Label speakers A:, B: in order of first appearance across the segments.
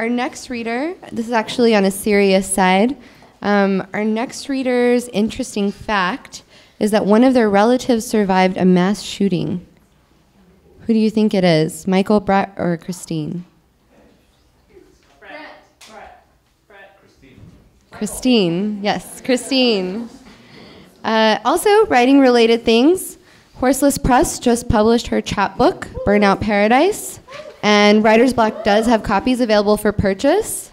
A: our next reader, this is actually on a serious side. Our next reader's interesting fact is that one of their relatives survived a mass shooting. Who do you think it is? Michael, Brett, or Christine?
B: Brett.
A: Christine. Yes, Christine. Also, writing-related things. Horseless Press just published her chapbook, Burnout Paradise, and Writer's Block does have copies available for purchase.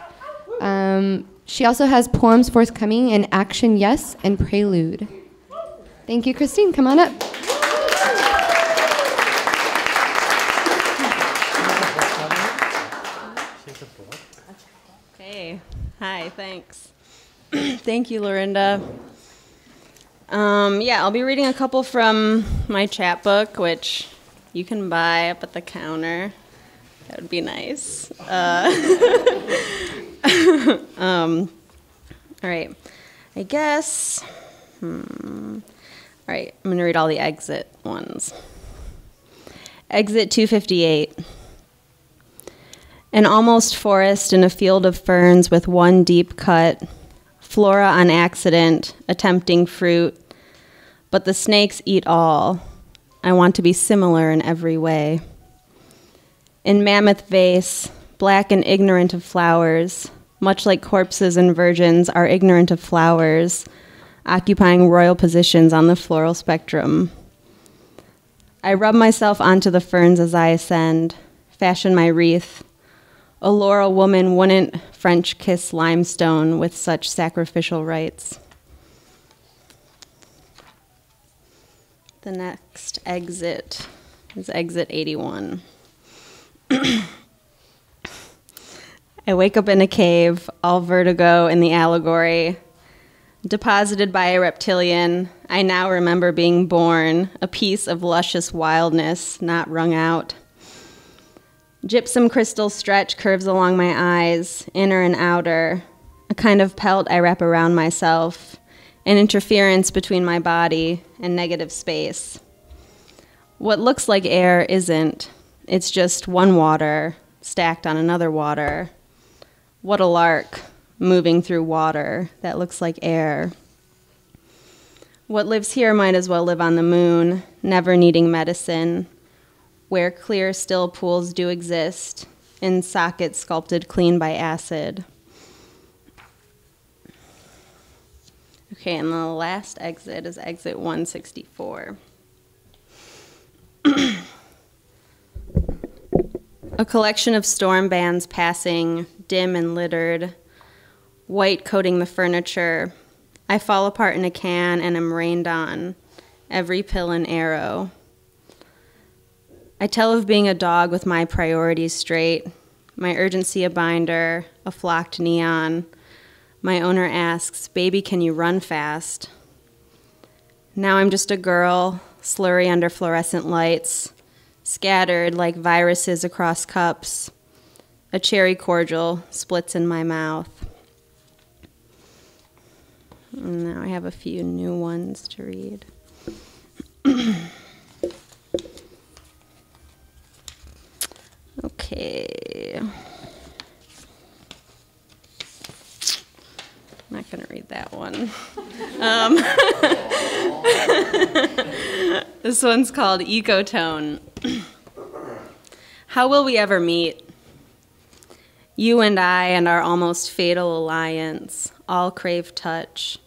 A: She also has poems forthcoming in Action Yes and Prelude. Thank you, Christine. Come on up.
C: Hey. Hi, thanks. Thank you, Lorinda. Yeah, I'll be reading a couple from my chapbook, which you can buy up at the counter. That would be nice. All right. I guess. All right, I'm going to read all the exit ones. Exit 258. An almost forest in a field of ferns with one deep cut. Flora on accident, attempting fruit. But the snakes eat all. I want to be similar in every way. In mammoth vase, black and ignorant of flowers, much like corpses and virgins are ignorant of flowers, occupying royal positions on the floral spectrum. I rub myself onto the ferns as I ascend, fashion my wreath. A laurel woman wouldn't French kiss limestone with such sacrificial rites. The next exit is exit 81. I wake up in a cave, all vertigo in the allegory. Deposited by a reptilian, I now remember being born, a piece of luscious wildness not wrung out. Gypsum crystal stretch curves along my eyes, inner and outer, a kind of pelt I wrap around myself, an interference between my body and negative space. What looks like air isn't. It's just one water stacked on another water. What a lark, moving through water that looks like air. What lives here might as well live on the moon, never needing medicine, where clear, still pools do exist, in sockets sculpted clean by acid. Okay, and the last exit is exit 164. A collection of storm bands passing, dim and littered, white coating the furniture. I fall apart in a can and am rained on, every pill an arrow. I tell of being a dog with my priorities straight, my urgency a binder, a flocked neon. My owner asks, "Baby, can you run fast?" Now I'm just a girl, slurry under fluorescent lights, scattered like viruses across cups. A cherry cordial splits in my mouth. And now I have a few new ones to read. Okay. I'm not going to read that one. This one's called Ecotone. How will we ever meet? You and I and our almost fatal alliance all crave touch.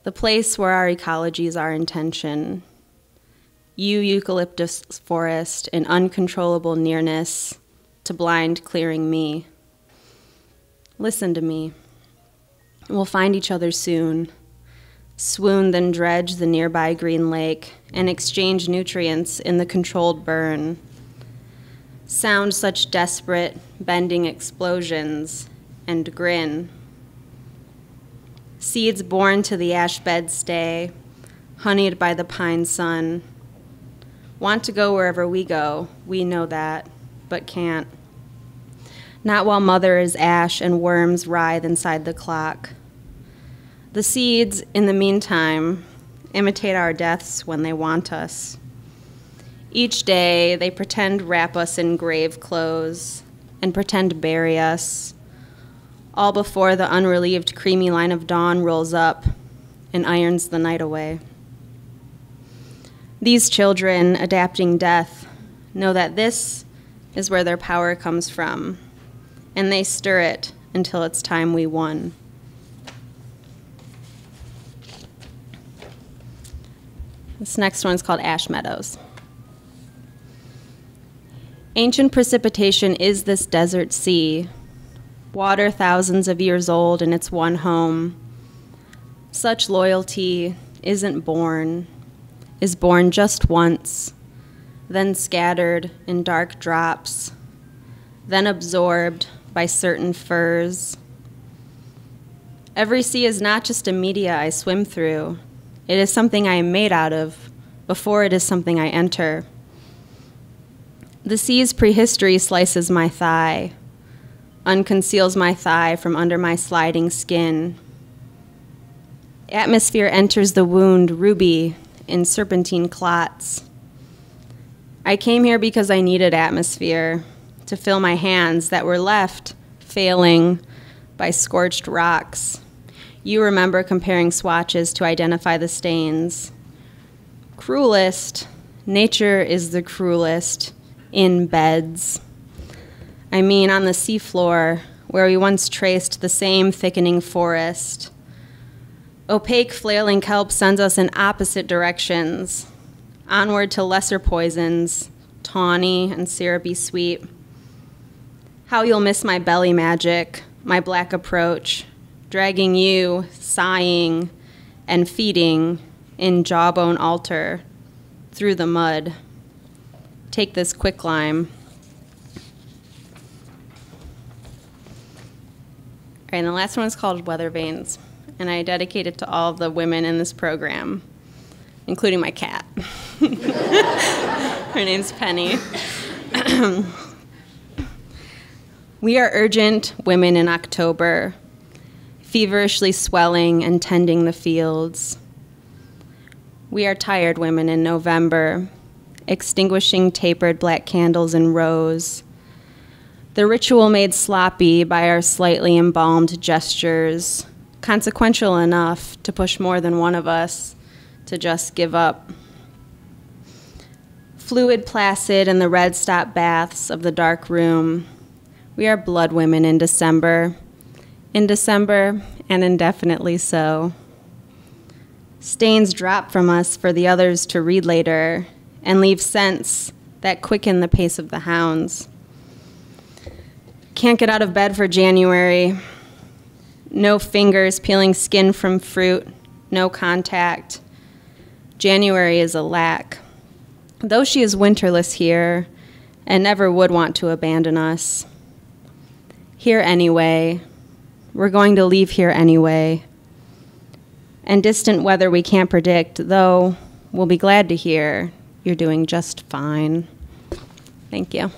C: The place where our ecologies are in tension. You eucalyptus forest in uncontrollable nearness to blind clearing me. Listen to me. We'll find each other soon. Swoon, then dredge the nearby green lake and exchange nutrients in the controlled burn. Sound such desperate, bending explosions and grin. Seeds born to the ash bed stay, honeyed by the pine sun. Want to go wherever we go, we know that, but can't. Not while mother is ash and worms writhe inside the clock. The seeds, in the meantime, imitate our deaths when they want us. Each day, they pretend wrap us in grave clothes, and pretend to bury us, all before the unrelieved creamy line of dawn rolls up and irons the night away. These children, adapting death, know that this is where their power comes from, and they stir it until it's time we won. This next one's called Ash Meadows. Ancient precipitation is this desert sea, water thousands of years old in its one home. Such loyalty isn't born, is born just once, then scattered in dark drops, then absorbed by certain furs. Every sea is not just a media I swim through. It is something I am made out of before it is something I enter. The sea's prehistory slices my thigh, unconceals my thigh from under my sliding skin. Atmosphere enters the wound ruby in serpentine clots. I came here because I needed atmosphere to fill my hands that were left failing by scorched rocks. You remember comparing swatches to identify the stains. Cruelest, nature is the cruelest in beds. I mean on the seafloor where we once traced the same thickening forest. Opaque flailing kelp sends us in opposite directions, onward to lesser poisons, tawny and syrupy sweet. How you'll miss my belly magic, my black approach, dragging you, sighing, and feeding in jawbone altar through the mud. Take this quicklime. All right, and the last one is called Weather Vanes, and I dedicate it to all of the women in this program, including my cat. Her name's Penny. We are urgent women in October, feverishly swelling and tending the fields. We are tired women in November, extinguishing tapered black candles in rows. The ritual made sloppy by our slightly embalmed gestures, consequential enough to push more than one of us to just give up. Fluid placid in the red stop baths of the dark room, we are blood women in December and indefinitely so. Stains drop from us for the others to read later and leave scents that quicken the pace of the hounds. Can't get out of bed for January. No fingers peeling skin from fruit, no contact. January is a lack. Though she is winterless here and never would want to abandon us. Here anyway. We're going to leave here anyway. And distant weather we can't predict, though we'll be glad to hear you're doing just fine. Thank you.